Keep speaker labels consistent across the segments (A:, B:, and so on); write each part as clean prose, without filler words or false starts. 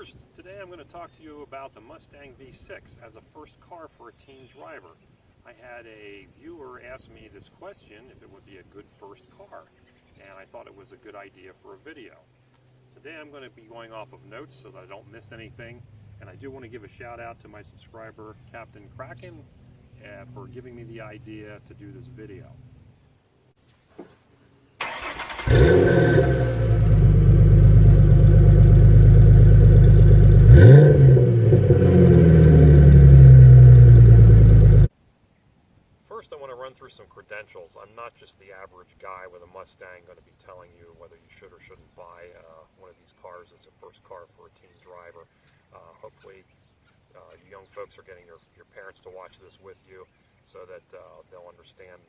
A: viewers, today I'm going to talk to you about the Mustang V6 as a first car for a teen driver. I had a viewer ask me this question, if it would be a good first car, and I thought it was a good idea for a video. Today I'm going to be going off of notes so that I don't miss anything, and I do want to give a shout out to my subscriber Captain Kraken for giving me the idea to do this video. First, I want to run through some credentials. I'm not just the average guy with a Mustang going to be telling you whether you should or shouldn't buy one of these cars as a first car for a teen driver. Hopefully, you young folks are getting your parents to watch this with you so that they'll understand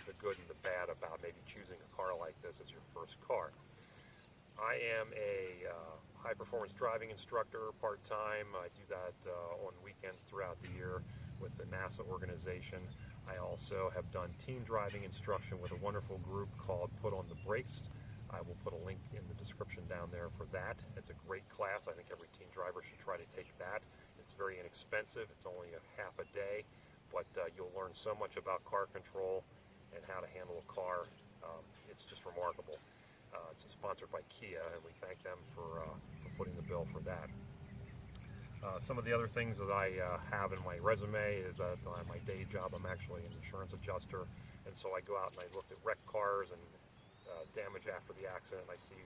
A: the good and the bad about maybe choosing a car like this as your first car. I am a high-performance driving instructor part-time. I do that on weekends throughout the year with the NASA organization. I also have done teen driving instruction with a wonderful group called Put on the Brakes. I will put a link in the description down there for that. It's a great class. I think every teen driver should try to take that. It's very inexpensive. It's only a half a day, but you'll learn so much about car control and how to handle a car. It's just remarkable. It's sponsored by Kia, and we thank them for putting the bill for that. Some of the other things that I have in my resume is that my day job, I'm actually an insurance adjuster, and so I go out and I look at wrecked cars and damage after the accident. I see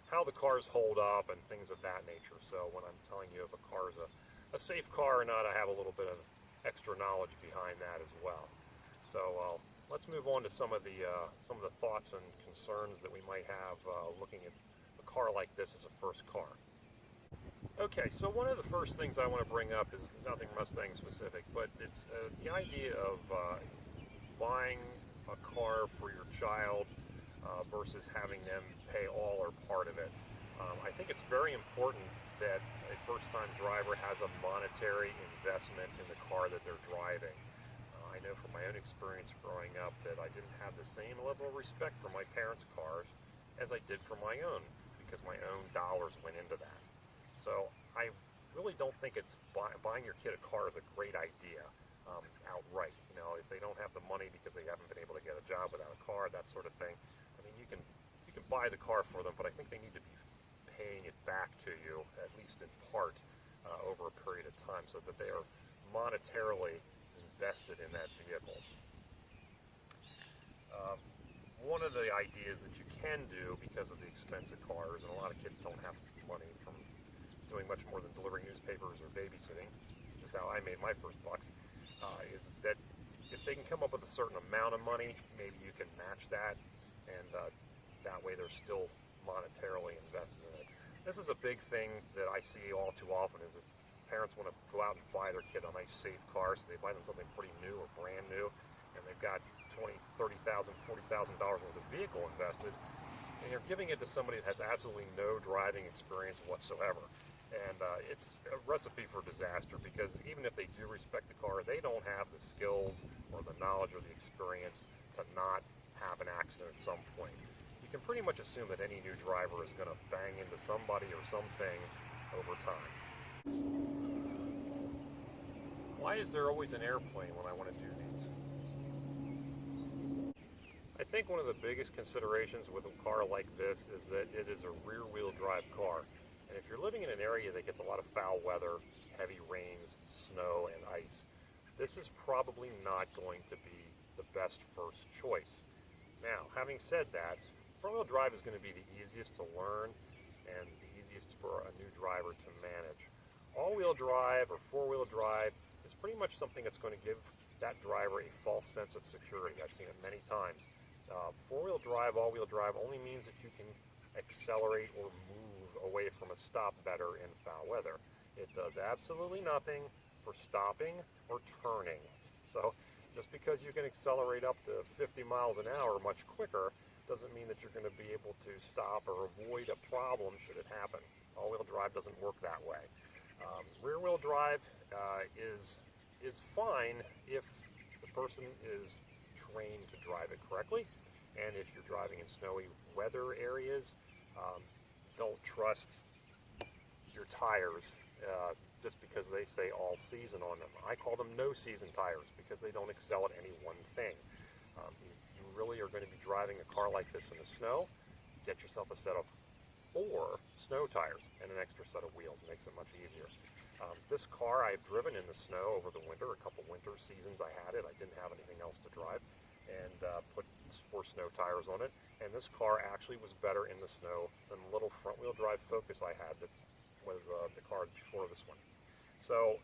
A: how the cars hold up and things of that nature. So when I'm telling you if a car is a safe car or not, I have a little bit of extra knowledge behind that as well. So let's move on to some of the thoughts and concerns that we might have looking at a car like this as a first car. Okay, so one of the first things I want to bring up is nothing Mustang specific, but it's the idea of buying a car for your child versus having them pay all or part of it. I think it's very important that a first-time driver has a monetary investment in the car that they're driving. I know from my own experience growing up that I didn't have the same level of respect for my parents' cars as I did for my own, because my own dollars went into that. So I really don't think it's buying your kid a car is a great idea outright. You know, if they don't have the money because they haven't been able to get a job without a car, that sort of thing. I mean, you can buy the car for them, but I think they need to be paying it back to you, at least in part, over a period of time, so that they are monetarily invested in that vehicle. One of the ideas that you can do because of the expense of cars, and a lot of kids don't have money from doing much more than delivering newspapers or babysitting, which is how I made my first bucks, is that if they can come up with a certain amount of money, maybe you can match that, and that way they're still monetarily invested in it. This is a big thing that I see all too often, is that parents want to go out and buy their kid a nice safe car, so they buy them something pretty new or brand new, and they've got $20,000, $30,000, $40,000 worth of vehicle invested, and you're giving it to somebody that has absolutely no driving experience whatsoever. And it's a recipe for disaster, because even if they do respect the car, they don't have the skills or the knowledge or the experience to not have an accident at some point. You can pretty much assume that any new driver is going to bang into somebody or something over time. Why is there always an airplane when I want to do these? I think one of the biggest considerations with a car like this is that it is a rear-wheel drive car. And if you're living in an area that gets a lot of foul weather, heavy rains, snow, and ice, this is probably not going to be the best first choice. Now, having said that, front-wheel drive is going to be the easiest to learn and the easiest for a new driver to manage. All-wheel drive or four-wheel drive is pretty much something that's going to give that driver a false sense of security. I've seen it many times. Four-wheel drive, all-wheel drive only means that you can accelerate or move away from a stop better in foul weather. It does absolutely nothing for stopping or turning. So just because you can accelerate up to 50 miles an hour much quicker doesn't mean that you're going to be able to stop or avoid a problem should it happen. All-wheel drive doesn't work that way. Rear-wheel drive is fine if the person is trained to drive it correctly, and if you're driving in snowy weather areas, don't trust your your tires just because they say all season on them. I call them no season tires because they don't excel at any one thing. You really are going to be driving a car like this in the snow. Get yourself a set of 4 snow tires and an extra set of wheels. It makes it much easier. This car I've driven in the snow over the winter. A couple winter seasons I had it. I didn't have anything else to drive, and put 4 snow tires on it. And this car actually was better in the snow than the little front-wheel drive Focus I had that was the car before this one. So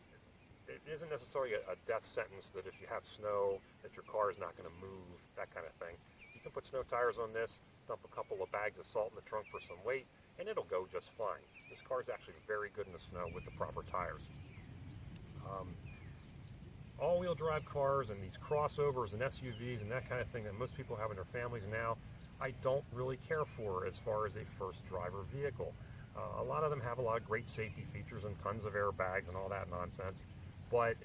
A: it isn't necessarily a death sentence that if you have snow that your car is not going to move, that kind of thing. You can put snow tires on this, dump a couple of bags of salt in the trunk for some weight, and it'll go just fine. This car is actually very good in the snow with the proper tires. All-wheel drive cars and these crossovers and SUVs and that kind of thing that most people have in their families now, I don't really care for as far as a first driver vehicle. A lot of them have a lot of great safety features and tons of airbags and all that nonsense, but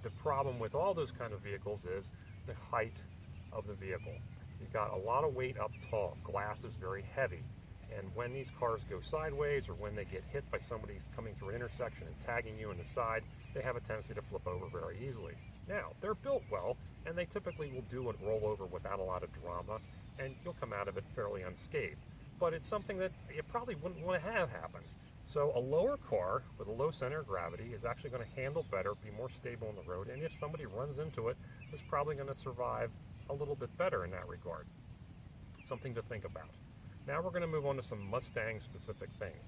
A: the problem with all those kind of vehicles is the height of the vehicle. You've got a lot of weight up tall. Glass is very heavy. And when these cars go sideways or when they get hit by somebody coming through an intersection and tagging you in the side, they have a tendency to flip over very easily. Now, they're built well, and they typically will do and roll over without a lot of drama, and you'll come out of it fairly unscathed. But it's something that you probably wouldn't want to have happen. So a lower car with a low center of gravity is actually going to handle better, be more stable on the road, and if somebody runs into it, it's probably going to survive a little bit better in that regard. Something to think about. Now we're going to move on to some Mustang-specific things.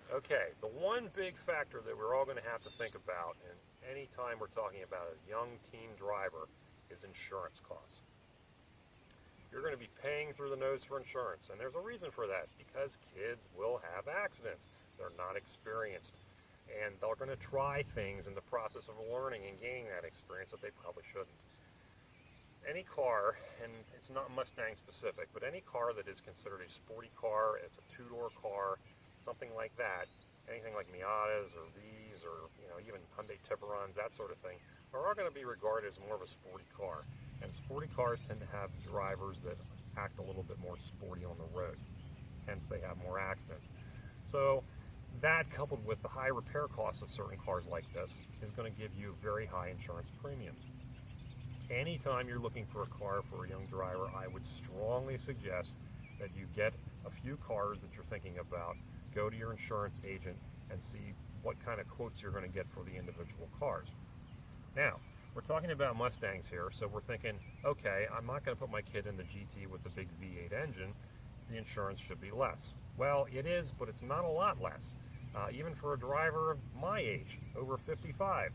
A: Okay, the one big factor that we're all going to have to think about, and any time we're talking about a young teen driver, is insurance costs. You're going to be paying through the nose for insurance, and there's a reason for that, because kids will have accidents. They're not experienced, and they're going to try things in the process of learning and gaining that experience that they probably shouldn't. Any car, and it's not Mustang specific, but any car that is considered a sporty car, it's a two-door car, something like that, anything like Miatas or these or even Hyundai Tiburons, that sort of thing, are all going to be regarded as more of a sporty car. And sporty cars tend to have drivers that act a little bit more sporty on the road. Hence, they have more accidents. So that, coupled with the high repair costs of certain cars like this, is going to give you very high insurance premiums. Anytime you're looking for a car for a young driver, I would strongly suggest that you get a few cars that you're thinking about, go to your insurance agent, and see what kind of quotes you're going to get for the individual cars. Now, we're talking about Mustangs here, so we're thinking, okay, I'm not going to put my kid in the GT with the big V8 engine. The insurance should be less. Well, it is, but it's not a lot less. Even for a driver of my age, over 55.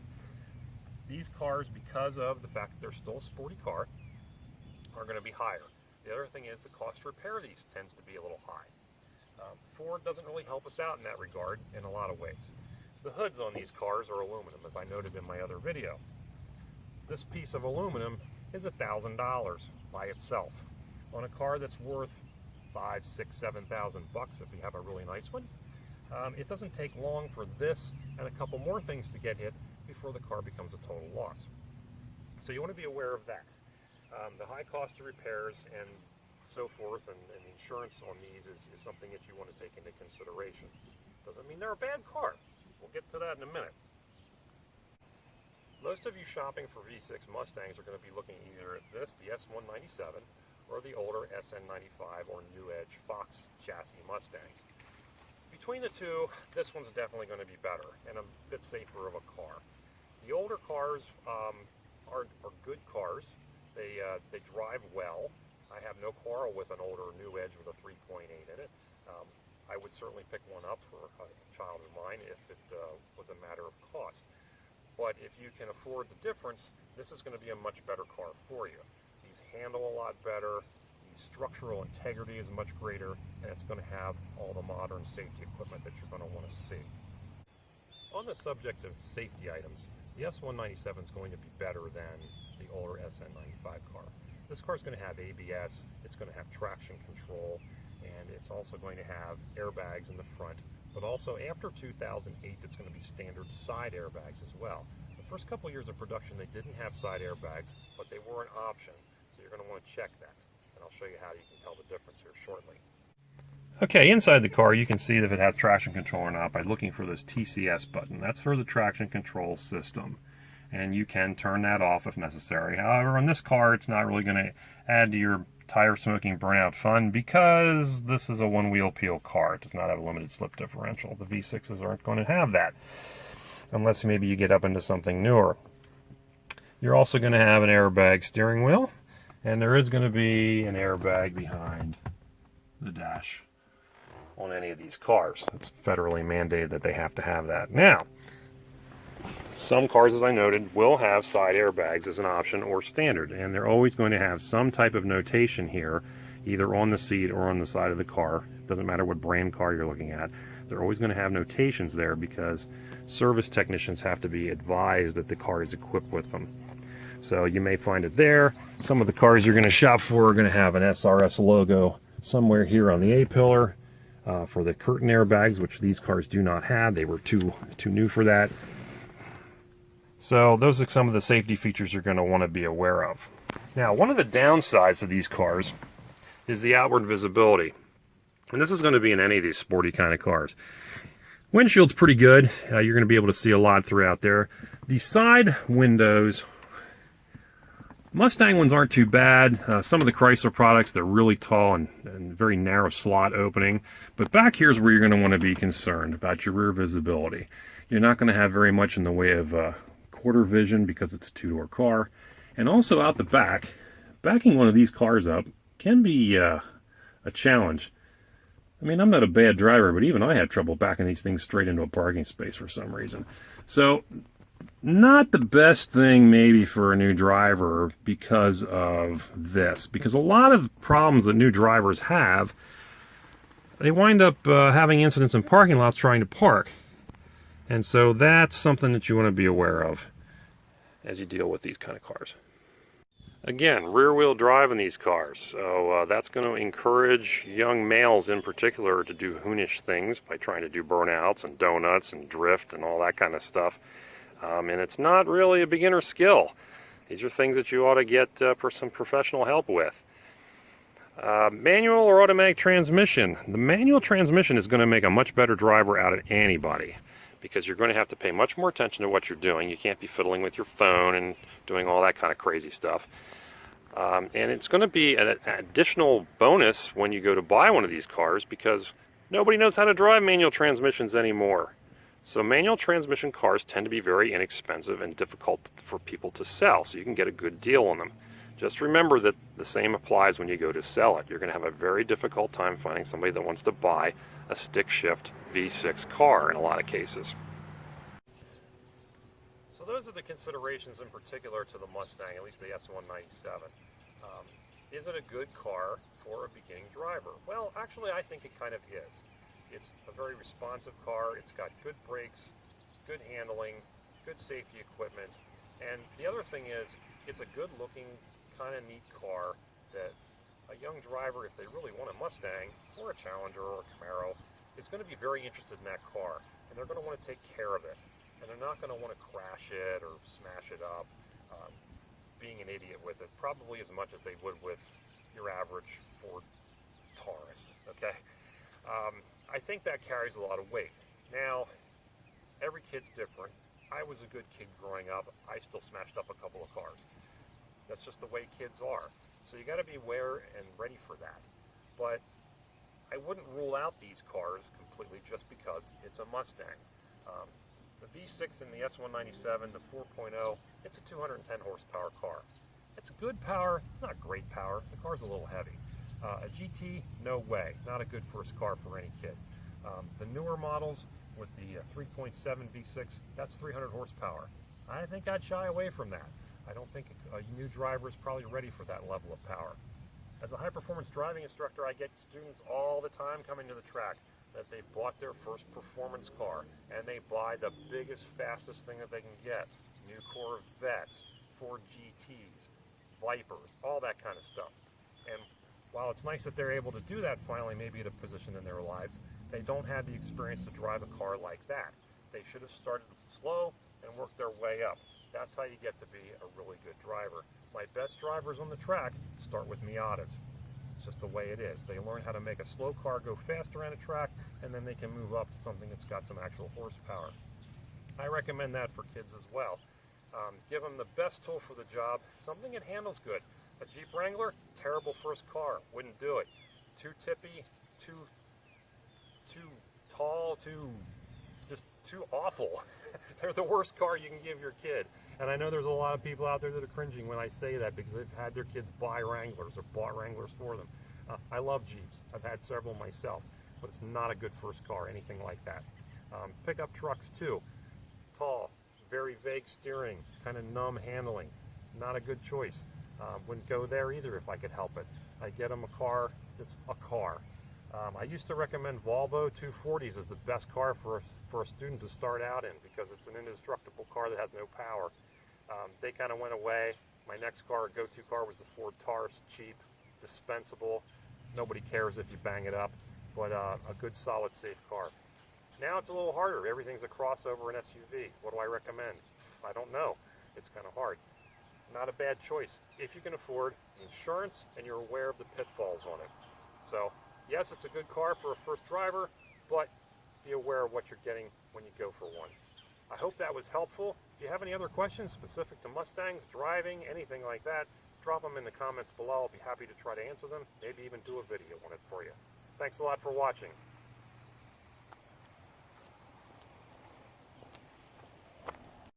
A: These cars, because of the fact that they're still a sporty car, are going to be higher. The other thing is the cost to repair these tends to be a little high. Ford doesn't really help us out in that regard in a lot of ways. The hoods on these cars are aluminum, as I noted in my other video. This piece of aluminum is $1,000 by itself. On a car that's worth $5,000, $6,000, $7,000 if you have a really nice one, it doesn't take long for this and a couple more things to get hit before the car becomes a total loss. So you want to be aware of that. The high cost of repairs and so forth, and the insurance on these is something that you want to take into consideration. Doesn't mean they're a bad car. We'll get to that in a minute. Most of you shopping for V6 Mustangs are going to be looking either at this, the S197, or the older SN95 or New Edge Fox chassis Mustangs. Between the two, this one's definitely going to be better and a bit safer of a car. The older cars are good cars. They drive well. I have no quarrel with an older New Edge with a 3.8 in it. I would certainly pick one up for a child of mine if it was a matter of cost. But if you can afford the difference, this is going to be a much better car for you. These handle a lot better, the structural integrity is much greater, and it's going to have all the modern safety equipment that you're going to want to see. On the subject of safety items, the S197 is going to be better than the older SN95 car. This car is going to have ABS, it's going to have traction control, and it's also going to have airbags in the front. But also after 2008, it's going to be standard side airbags as well. The first couple years of production, they didn't have side airbags, but they were an option. So you're going to want to check that. And I'll show you how you can tell the difference here shortly. Okay, inside the car you can see if it has traction control or not by looking for this TCS button. That's for the traction control system. And you can turn that off if necessary. However, on this car it's not really going to add to your tire smoking burnout fun because this is a one-wheel peel car. It does not have a limited slip differential. The V6s aren't going to have that unless maybe you get up into something newer. You're also going to have an airbag steering wheel, and there is going to be an airbag behind the dash on any of these cars. It's federally mandated that they have to have that. Now, some cars, as I noted, will have side airbags as an option or standard, and they're always going to have some type of notation here, either on the seat or on the side of the car. It doesn't matter what brand car you're looking at. They're always going to have notations there because service technicians have to be advised that the car is equipped with them. So you may find it there. Some of the cars you're going to shop for are going to have an SRS logo somewhere here on the A-pillar. For the curtain airbags, which these cars do not have. They were too new for that. So those are some of the safety features you're going to want to be aware of. Now, one of the downsides of these cars is the outward visibility. And this is going to be in any of these sporty kind of cars. Windshield's pretty good. You're going to be able to see a lot throughout there. The side windows, Mustang ones aren't too bad. Some of the Chrysler products, they're really tall and very narrow slot opening. But back here's where you're going to want to be concerned about your rear visibility. You're not going to have very much in the way of quarter vision because it's a two-door car. And also out the back, backing one of these cars up can be a challenge. I mean, I'm not a bad driver, but even I had trouble backing these things straight into a parking space for some reason. So, not the best thing maybe for a new driver because of this. Because a lot of problems that new drivers have, they wind up having incidents in parking lots trying to park. And so that's something that you want to be aware of as you deal with these kind of cars. Again, rear-wheel drive in these cars. So that's going to encourage young males in particular to do hoonish things by trying to do burnouts and donuts and drift and all that kind of stuff. And it's not really a beginner skill. These are things that you ought to get some professional help with. Manual or automatic transmission. The manual transmission is going to make a much better driver out of anybody because you're going to have to pay much more attention to what you're doing. You can't be fiddling with your phone and doing all that kind of crazy stuff. And it's going to be an additional bonus when you go to buy one of these cars because nobody knows how to drive manual transmissions anymore. So manual transmission cars tend to be very inexpensive and difficult for people to sell, so you can get a good deal on them. Just remember that the same applies when you go to sell it. You're going to have a very difficult time finding somebody that wants to buy a stick shift V6 car in a lot of cases. So those are the considerations in particular to the Mustang, at least the S197. Is it a good car for a beginning driver? Well, actually I think it kind of is. It's a very responsive car. It's got good brakes, good handling, good safety equipment. And the other thing is, it's a good looking, kind of neat car that a young driver, if they really want a Mustang or a Challenger or a Camaro, is going to be very interested in that car. And they're going to want to take care of it. And they're not going to want to crash it or smash it up, being an idiot with it, probably as much as they would with your average Ford Taurus, okay? I think that carries a lot of weight. Now, every kid's different. I was a good kid growing up. I still smashed up a couple of cars. That's just the way kids are. So you got to be aware and ready for that. But I wouldn't rule out these cars completely just because it's a Mustang. The V6 and the S197, the 4.0, it's a 210 horsepower car. It's good power. It's not great power. The car's a little heavy. A GT, no way. Not a good first car for any kid. The newer models with the 3.7 V6, that's 300 horsepower. I think I'd shy away from that. I don't think a new driver is probably ready for that level of power. As a high-performance driving instructor, I get students all the time coming to the track that they bought their first performance car and they buy the biggest, fastest thing that they can get. New Corvettes, Ford GTs, Vipers, all that kind of stuff. And while it's nice that they're able to do that finally, maybe at a position in their lives, they don't have the experience to drive a car like that. They should have started slow and worked their way up. That's how you get to be a really good driver. My best drivers on the track start with Miatas. It's just the way it is. They learn how to make a slow car go fast around a track, and then they can move up to something that's got some actual horsepower. I recommend that for kids as well. Give them the best tool for the job, something that handles good. A Jeep Wrangler, terrible first car, wouldn't do it. Too tippy, too tall, just too awful. They're the worst car you can give your kid. And I know there's a lot of people out there that are cringing when I say that because they've had their kids buy Wranglers or bought Wranglers for them. I love Jeeps. I've had several myself, but it's not a good first car, anything like that. Pickup trucks too. Tall, very vague steering, kind of numb handling. Not a good choice. Wouldn't go there either if I could help it. I get them a car that's a car. I used to recommend Volvo 240s as the best car for a student to start out in because it's an indestructible car that has no power. They kind of went away. My next car, go-to car, was the Ford Taurus, cheap, dispensable. Nobody cares if you bang it up, but a good, solid, safe car. Now it's a little harder. Everything's a crossover and SUV. What do I recommend? I don't know. It's kind of hard. Not a bad choice if you can afford insurance and you're aware of the pitfalls on it. So, yes, it's a good car for a first driver, but be aware of what you're getting when you go for one. I hope that was helpful. If you have any other questions specific to Mustangs, driving, anything like that, drop them in the comments below. I'll be happy to try to answer them, maybe even do a video on it for you. Thanks a lot for watching.